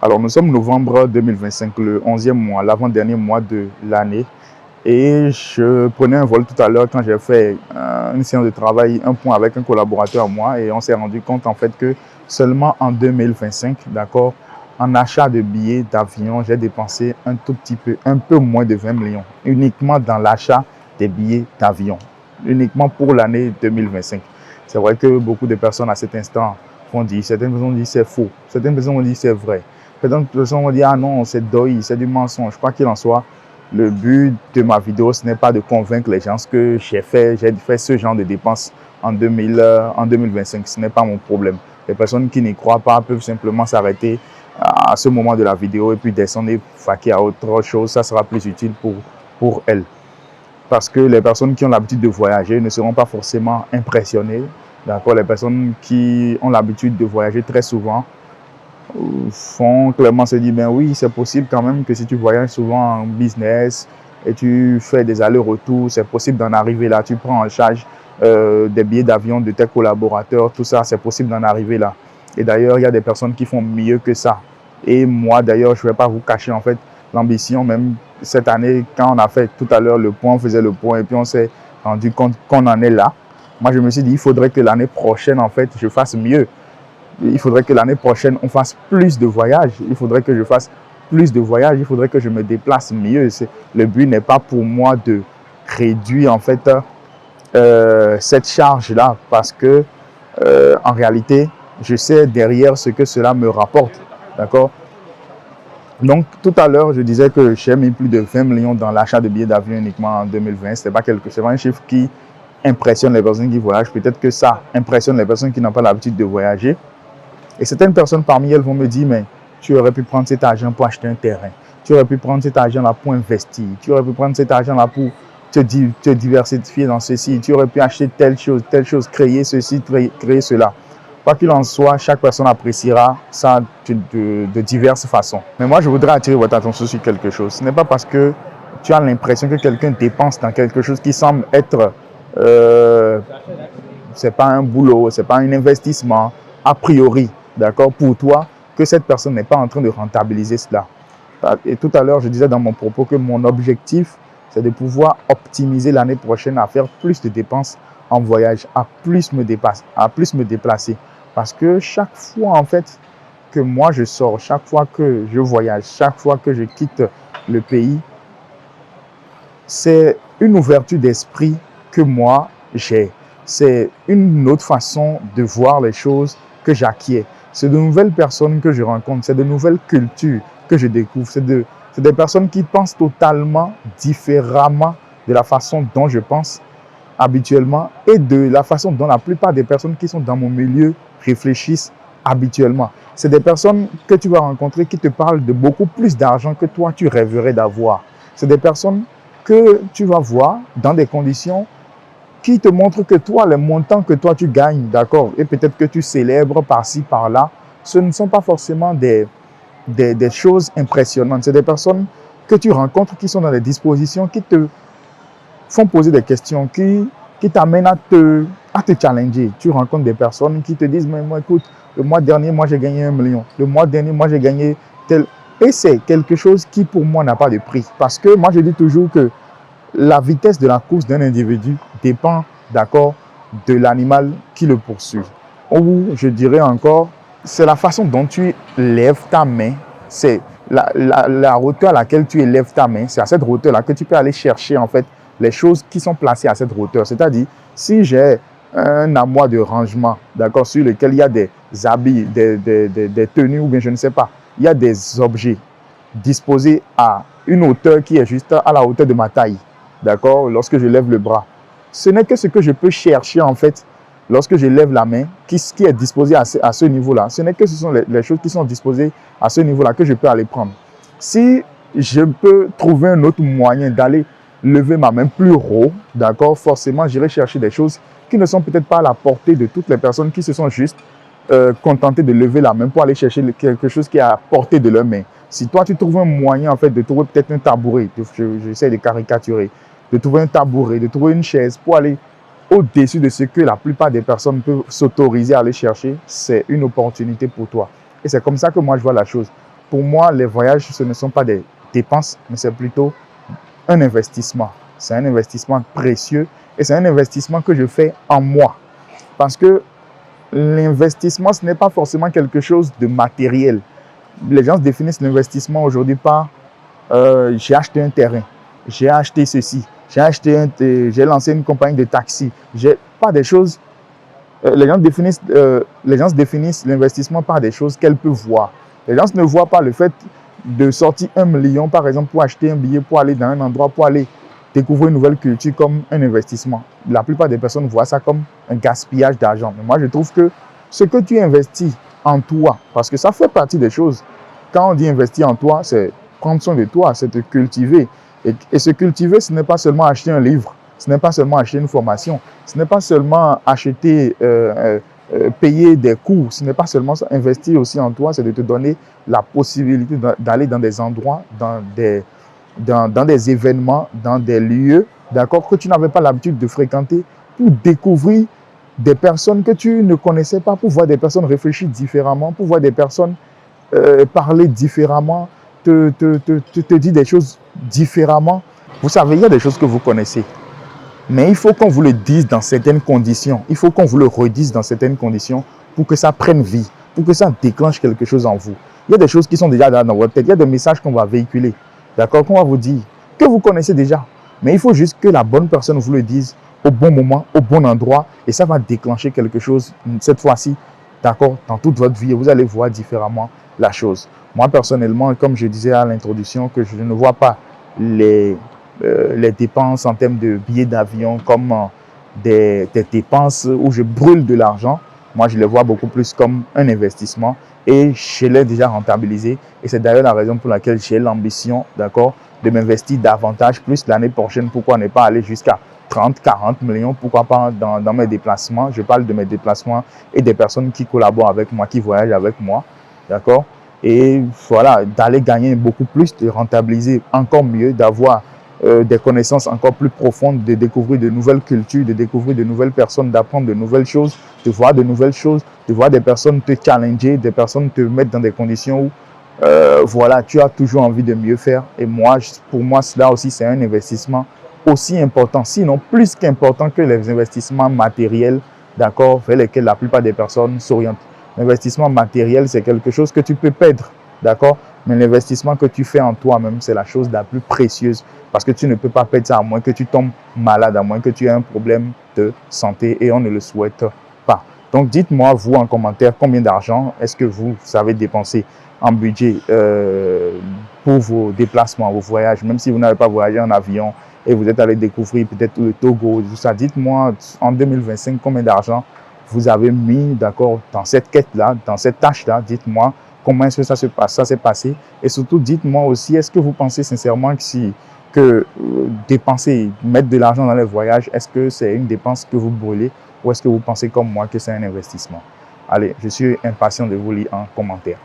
Alors, nous sommes novembre 2025, le 11e mois, l'avant-dernier mois de l'année. Et je prenais un vol tout à l'heure quand j'ai fait une séance de travail, un point avec un collaborateur à moi. Et on s'est rendu compte en fait que seulement en 2025, d'accord, en achat de billets d'avion, j'ai dépensé un tout petit peu, un peu moins de 20 millions, uniquement dans l'achat des billets d'avion, uniquement pour l'année 2025. C'est vrai que beaucoup de personnes à cet instant vont dire, certaines personnes disent c'est faux, certaines personnes vont dire c'est vrai. Certaines personnes vont dire ah non, c'est deuil, c'est du mensonge. Quoi qu'il en soit, le but de ma vidéo, ce n'est pas de convaincre les gens que j'ai fait ce genre de dépenses en 2025. Ce n'est pas mon problème. Les personnes qui n'y croient pas peuvent simplement s'arrêter à ce moment de la vidéo et puis descendre et faquer à autre chose. Ça sera plus utile pour elles. Parce que les personnes qui ont l'habitude de voyager ne seront pas forcément impressionnées. D'accord? Les personnes qui ont l'habitude de voyager très souvent font clairement se dire, ben oui, c'est possible quand même que si tu voyages souvent en business et tu fais des allers-retours, c'est possible d'en arriver là. Tu prends en charge des billets d'avion de tes collaborateurs, tout ça, c'est possible d'en arriver là. Et d'ailleurs, il y a des personnes qui font mieux que ça. Et moi, d'ailleurs, je ne vais pas vous cacher en fait l'ambition, même cette année, quand on a fait tout à l'heure le point, on faisait le point et puis on s'est rendu compte qu'on en est là. Moi, je me suis dit, il faudrait que l'année prochaine, en fait, je fasse mieux. Il faudrait que l'année prochaine, on fasse plus de voyages. Il faudrait que je fasse plus de voyages. Il faudrait que je me déplace mieux. Le but n'est pas pour moi de réduire en fait cette charge-là parce que en réalité, je sais derrière ce que cela me rapporte. D'accord? Donc, tout à l'heure, je disais que j'ai mis plus de 20 millions dans l'achat de billets d'avion uniquement en 2020. Ce n'est pas un chiffre qui impressionne les personnes qui voyagent. Peut-être que ça impressionne les personnes qui n'ont pas l'habitude de voyager. Et certaines personnes parmi elles vont me dire, mais tu aurais pu prendre cet argent pour acheter un terrain. Tu aurais pu prendre cet argent-là pour investir. Tu aurais pu prendre cet argent-là pour te diversifier dans ceci. Tu aurais pu acheter telle chose, créer ceci, créer cela. Quoi qu'il en soit, chaque personne appréciera ça de diverses façons. Mais moi, je voudrais attirer votre attention sur quelque chose. Ce n'est pas parce que tu as l'impression que quelqu'un dépense dans quelque chose qui semble être... c'est pas un boulot, c'est pas un investissement, a priori, d'accord, pour toi, que cette personne n'est pas en train de rentabiliser cela. Et tout à l'heure, je disais dans mon propos que mon objectif, c'est de pouvoir optimiser l'année prochaine à faire plus de dépenses en voyage, à plus me déplacer. Parce que chaque fois, en fait, que moi je sors, chaque fois que je voyage, chaque fois que je quitte le pays, c'est une ouverture d'esprit que moi j'ai. C'est une autre façon de voir les choses que j'acquiers. C'est de nouvelles personnes que je rencontre, c'est de nouvelles cultures que je découvre. C'est des personnes qui pensent totalement différemment de la façon dont je pense habituellement et de la façon dont la plupart des personnes qui sont dans mon milieu réfléchissent habituellement. C'est des personnes que tu vas rencontrer qui te parlent de beaucoup plus d'argent que toi tu rêverais d'avoir. C'est des personnes que tu vas voir dans des conditions qui te montrent que toi, les montants que toi tu gagnes, d'accord, et peut-être que tu célèbres par-ci, par-là, ce ne sont pas forcément des choses impressionnantes. C'est des personnes que tu rencontres qui sont dans des dispositions qui te font poser des questions, qui t'amènent à te challenger. Tu rencontres des personnes qui te disent, mais moi, écoute, le mois dernier, moi, j'ai gagné 1 million. Le mois dernier, moi, j'ai gagné tel... Et c'est quelque chose qui, pour moi, n'a pas de prix. Parce que moi, je dis toujours que la vitesse de la course d'un individu dépend, d'accord, de l'animal qui le poursuit. Ou, je dirais encore, c'est la façon dont tu lèves ta main, c'est la hauteur à laquelle tu élèves ta main, c'est à cette hauteur-là que tu peux aller chercher, en fait, les choses qui sont placées à cette hauteur. C'est-à-dire, si j'ai un armoire de rangement, d'accord, sur lequel il y a des habits, des tenues, ou bien je ne sais pas, il y a des objets disposés à une hauteur qui est juste à la hauteur de ma taille, d'accord, lorsque je lève le bras. Ce n'est que ce que je peux chercher, en fait, lorsque je lève la main, qui est disposé à ce niveau-là. Ce n'est que ce sont les choses qui sont disposées à ce niveau-là que je peux aller prendre. Si je peux trouver un autre moyen d'aller lever ma main plus haut, d'accord, forcément, j'irai chercher des choses qui ne sont peut-être pas à la portée de toutes les personnes qui se sont juste contentées de lever la main pour aller chercher quelque chose qui est à la portée de leur main. Si toi, tu trouves un moyen, en fait, de trouver peut-être un tabouret, j'essaie de caricaturer, de trouver un tabouret, de trouver une chaise pour aller au-dessus de ce que la plupart des personnes peuvent s'autoriser à aller chercher, c'est une opportunité pour toi. Et c'est comme ça que moi, je vois la chose. pour moi, les voyages, ce ne sont pas des dépenses, mais c'est plutôt un investissement. C'est un investissement précieux et c'est un investissement que je fais en moi. Parce que l'investissement, ce n'est pas forcément quelque chose de matériel. Les gens définissent l'investissement aujourd'hui par j'ai acheté un terrain, j'ai acheté ceci, j'ai lancé une compagnie de taxi. Pas des choses. Les gens définissent l'investissement par des choses qu'elles peuvent voir. Les gens ne voient pas le fait de sortir 1 million, par exemple, pour acheter un billet, pour aller dans un endroit, pour aller découvrir une nouvelle culture comme un investissement. La plupart des personnes voient ça comme un gaspillage d'argent. Mais moi, je trouve que ce que tu investis en toi, parce que ça fait partie des choses. Quand on dit investir en toi, c'est prendre soin de toi, c'est te cultiver. Et se cultiver, ce n'est pas seulement acheter un livre, ce n'est pas seulement acheter une formation, ce n'est pas seulement acheter, payer des cours, ce n'est pas seulement ça. Investir aussi en toi, c'est de te donner la possibilité d'aller dans des endroits, dans des événements, dans des lieux, d'accord, que tu n'avais pas l'habitude de fréquenter, pour découvrir des personnes que tu ne connaissais pas, pour voir des personnes réfléchir différemment, pour voir des personnes parler différemment, te dire des choses différemment. Vous savez, il y a des choses que vous connaissez. Mais il faut qu'on vous le dise dans certaines conditions. Il faut qu'on vous le redise dans certaines conditions pour que ça prenne vie, pour que ça déclenche quelque chose en vous. Il y a des choses qui sont déjà dans votre tête. Il y a des messages qu'on va véhiculer, d'accord, qu'on va vous dire, que vous connaissez déjà. Mais il faut juste que la bonne personne vous le dise au bon moment, au bon endroit. Et ça va déclencher quelque chose, cette fois-ci, d'accord, dans toute votre vie. Et vous allez voir différemment la chose. Moi, personnellement, comme je disais à l'introduction, que je ne vois pas les dépenses en termes de billets d'avion comme des dépenses où je brûle de l'argent. Moi, je les vois beaucoup plus comme un investissement et je l'ai déjà rentabilisé. Et c'est d'ailleurs la raison pour laquelle j'ai l'ambition, d'accord, de m'investir davantage, plus l'année prochaine. Pourquoi ne pas aller jusqu'à 30, 40 millions, pourquoi pas dans mes déplacements. Je parle de mes déplacements et des personnes qui collaborent avec moi, qui voyagent avec moi, d'accord. Et voilà, d'aller gagner beaucoup plus, de rentabiliser encore mieux, d'avoir des connaissances encore plus profondes, de découvrir de nouvelles cultures, de découvrir de nouvelles personnes, d'apprendre de nouvelles choses, de voir de nouvelles choses, de voir des personnes te challenger, des personnes te mettre dans des conditions où voilà, tu as toujours envie de mieux faire. Et moi, pour moi, cela aussi, c'est un investissement aussi important, sinon plus qu'important que les investissements matériels, d'accord, vers lesquels la plupart des personnes s'orientent. L'investissement matériel, c'est quelque chose que tu peux perdre, d'accord? Mais l'investissement que tu fais en toi-même, c'est la chose la plus précieuse parce que tu ne peux pas perdre ça à moins que tu tombes malade, à moins que tu aies un problème de santé et on ne le souhaite pas. Donc, dites-moi, vous, en commentaire, combien d'argent est-ce que vous savez dépenser en budget pour vos déplacements, vos voyages, même si vous n'avez pas voyagé en avion et vous êtes allé découvrir peut-être le Togo, tout ça. Dites-moi, en 2025, combien d'argent vous avez mis, d'accord, dans cette quête-là, dans cette tâche-là. Dites-moi comment est-ce que ça s'est passé. Et surtout, dites-moi aussi, est-ce que vous pensez sincèrement que dépenser, mettre de l'argent dans les voyages, est-ce que c'est une dépense que vous brûlez ou est-ce que vous pensez comme moi que c'est un investissement? Allez, je suis impatient de vous lire en commentaire.